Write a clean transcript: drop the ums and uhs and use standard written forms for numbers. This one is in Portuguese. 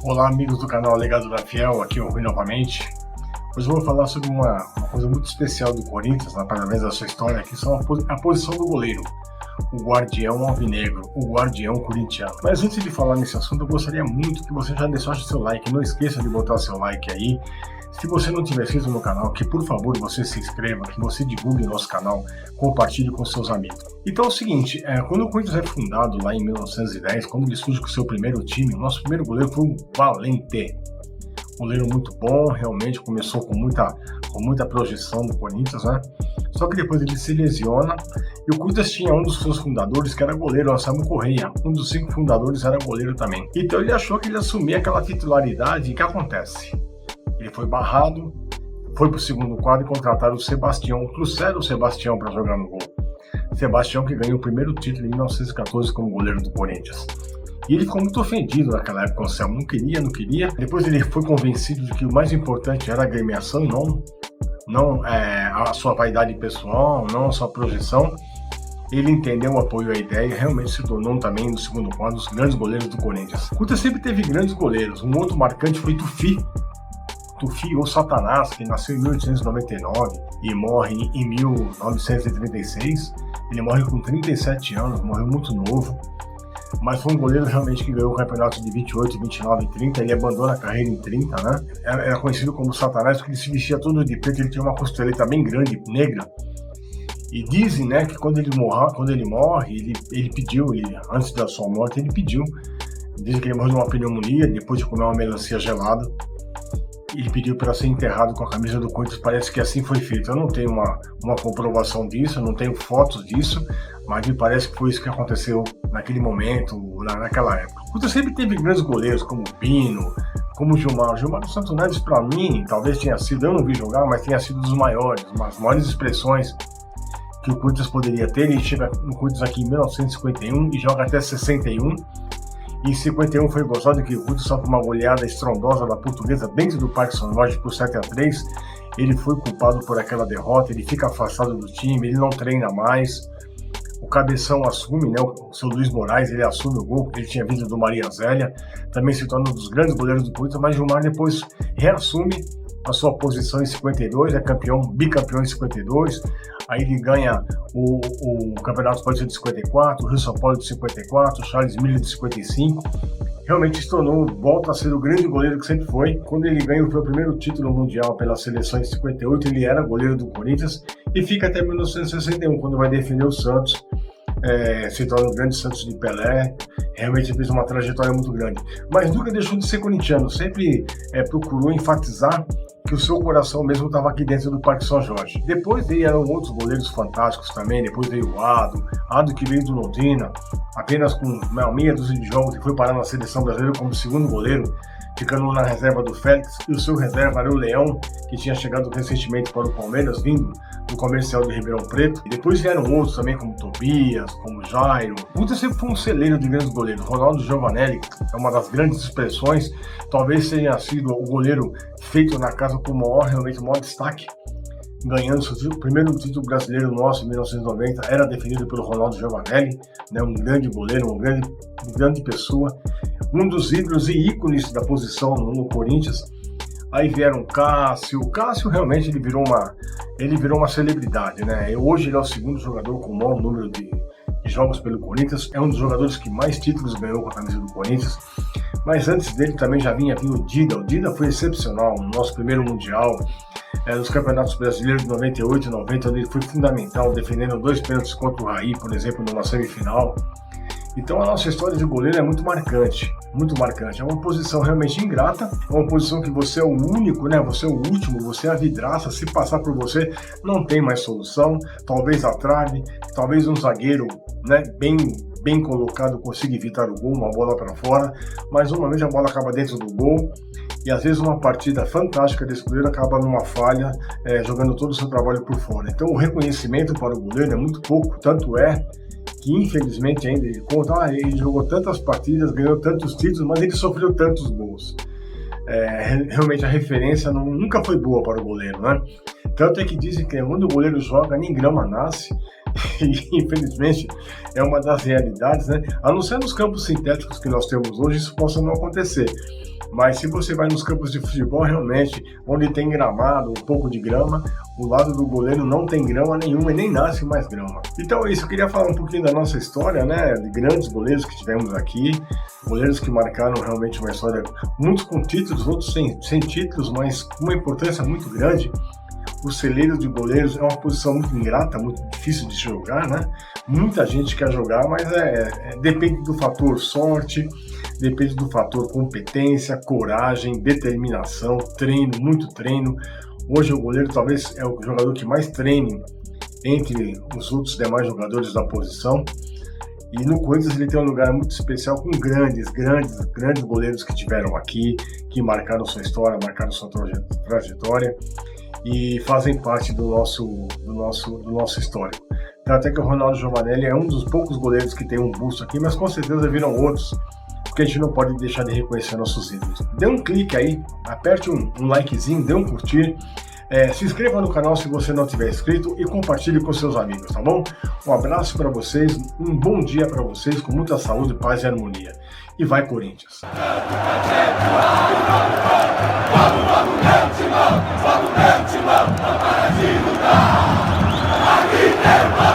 Olá, amigos do canal Legado da Fiel, aqui é o Rui novamente. Hoje eu vou falar sobre uma coisa muito especial do Corinthians, parabéns da sua história, que são a posição do goleiro, o guardião alvinegro, o guardião corintiano. Mas antes de falar nesse assunto, eu gostaria muito que você já deixasse seu like, não esqueça de botar seu like aí. Se você não tiver inscrito no canal, que por favor você se inscreva, que você divulgue nosso canal, compartilhe com seus amigos. Então é o seguinte, quando o Corinthians é fundado lá em 1910, quando ele surge com o seu primeiro time, o nosso primeiro goleiro foi o Valente. Goleiro muito bom, realmente começou com muita projeção do Corinthians, né? Só que depois ele se lesiona e o Corinthians tinha um dos seus fundadores que era goleiro, Anselmo Correia. Um dos 5 fundadores era goleiro também. Então ele achou que ele assumia aquela titularidade e o que acontece? Ele foi barrado, foi para o segundo quadro e contrataram o Sebastião, trouxeram o Sebastião para jogar no gol. Sebastião que ganhou o primeiro título em 1914 como goleiro do Corinthians. E ele ficou muito ofendido naquela época, o Anselmo não queria. Depois ele foi convencido de que o mais importante era a agremiação, não a sua vaidade pessoal, não a sua projeção. Ele entendeu, apoiou a ideia e realmente se tornou também, no segundo quadro, dos grandes goleiros do Corinthians. O Corinthians sempre teve grandes goleiros, um outro marcante foi Tufi ou Satanás, que nasceu em 1899 e morre em 1936. Ele morre com 37 anos, morreu muito novo. Mas foi um goleiro realmente que ganhou o campeonato de 28, 29 e 30. Ele abandona a carreira em 30, né? Era conhecido como Satanás porque ele se vestia todo de preto, ele tinha uma costeleta bem grande, negra. E dizem, né, que quando ele morre, ele pediu, antes da sua morte, ele pediu. Dizem que ele morreu de uma pneumonia, depois de comer uma melancia gelada. Ele pediu para ser enterrado com a camisa do Corinthians, parece que assim foi feito. Eu não tenho uma comprovação disso, eu não tenho fotos disso, mas me parece que foi isso que aconteceu naquele momento, naquela época. O Corinthians sempre teve grandes goleiros, como o Pino, como o Gilmar. O Gilmar dos Santos Neves, para mim, talvez tenha sido, eu não vi jogar, mas tenha sido dos maiores, as maiores expressões que o Corinthians poderia ter. Ele chega no Corinthians aqui em 1951 e joga até 61. E em 51 foi gozado que o Corinthians sofre uma goleada estrondosa da Portuguesa dentro do Parque São Jorge por 7-3. Ele foi culpado por aquela derrota, ele fica afastado do time, ele não treina mais. O Cabeção assume, né, o seu Luiz Moraes, ele assume o gol, ele tinha vindo do Maria Zélia, também se torna um dos grandes goleiros do Corinthians, mas Gilmar depois reassume a sua posição em 52, é bicampeão em 52, aí ele ganha o Campeonato Paulista de 54, o Rio São Paulo de 54, o Charles Miller de 55, realmente se tornou, volta a ser o grande goleiro que sempre foi. Quando ele ganha o seu primeiro título mundial pela seleção em 58, ele era goleiro do Corinthians e fica até 1961, quando vai defender o Santos, se torna o grande Santos de Pelé. Realmente fez uma trajetória muito grande, mas nunca deixou de ser corintiano, sempre procurou enfatizar que o seu coração mesmo estava aqui dentro do Parque São Jorge. Depois dele eram outros goleiros fantásticos também, depois veio o Ado que veio do Londrina, apenas com meia dúzia de jogos e foi parar na seleção brasileira como segundo goleiro, ficando na reserva do Félix, e o seu reserva era o Leão, que tinha chegado recentemente para o Palmeiras, vindo do Comercial de Ribeirão Preto. E depois vieram outros também, como Tobias, como Jairo. O Corinthians sempre foi um celeiro de grandes goleiros. Ronaldo Giovanelli é uma das grandes expressões, talvez tenha sido o goleiro feito na casa com realmente o maior destaque, ganhando o primeiro título brasileiro nosso em 1990, era defendido pelo Ronaldo Giovanelli, né, um grande goleiro, uma grande pessoa, um dos ídolos e ícones da posição no Corinthians. Aí vieram o Cássio realmente ele virou uma celebridade, né? Hoje ele é o segundo jogador com o maior número de jogos pelo Corinthians, é um dos jogadores que mais títulos ganhou com a camisa do Corinthians. Mas antes dele também já vinha o Dida foi excepcional no nosso primeiro Mundial, nos campeonatos brasileiros de 98 e 90, onde ele foi fundamental, defendendo 2 pênaltis contra o Raí, por exemplo, numa semifinal. Então a nossa história de goleiro é muito marcante, muito marcante. É uma posição realmente ingrata, é uma posição que você é o único, né? Você é o último, você é a vidraça, se passar por você não tem mais solução. Talvez a trave, talvez um zagueiro, né, bem colocado consiga evitar o gol, uma bola para fora, mas uma vez a bola acaba dentro do gol, e às vezes uma partida fantástica desse goleiro acaba numa falha, jogando todo o seu trabalho por fora. Então o reconhecimento para o goleiro é muito pouco, tanto é que infelizmente ainda ele conta, ele jogou tantas partidas, ganhou tantos títulos, mas ele sofreu tantos gols. Realmente a referência nunca foi boa para o goleiro, né? Tanto é que dizem que quando o goleiro joga, nem grama nasce, E, infelizmente, é uma das realidades, né? A não ser nos campos sintéticos que nós temos hoje, isso possa não acontecer. Mas se você vai nos campos de futebol, realmente, onde tem gramado, um pouco de grama, o lado do goleiro não tem grama nenhuma e nem nasce mais grama. Então é isso, eu queria falar um pouquinho da nossa história, né? De grandes goleiros que tivemos aqui, goleiros que marcaram realmente uma história, muitos com títulos, outros sem títulos, mas com uma importância muito grande. O celeiro de goleiros é uma posição muito ingrata, muito difícil de jogar, né? Muita gente quer jogar, mas depende do fator sorte, depende do fator competência, coragem, determinação, treino, muito treino. Hoje o goleiro talvez é o jogador que mais treine entre os outros demais jogadores da posição. E no Corinthians ele tem um lugar muito especial com grandes goleiros que tiveram aqui, que marcaram sua história, marcaram sua trajetória e fazem parte do nosso histórico. Então, até que o Ronaldo Giovanelli é um dos poucos goleiros que tem um busto aqui, mas com certeza viram outros, porque a gente não pode deixar de reconhecer nossos ídolos. Dê um clique aí, aperte um likezinho, dê um curtir, se inscreva no canal se você não tiver inscrito e compartilhe com seus amigos, tá bom? Um abraço para vocês, um bom dia para vocês, com muita saúde, paz e harmonia. E vai, Corinthians! Vamos, meu timão, não para de lutar. Aqui tem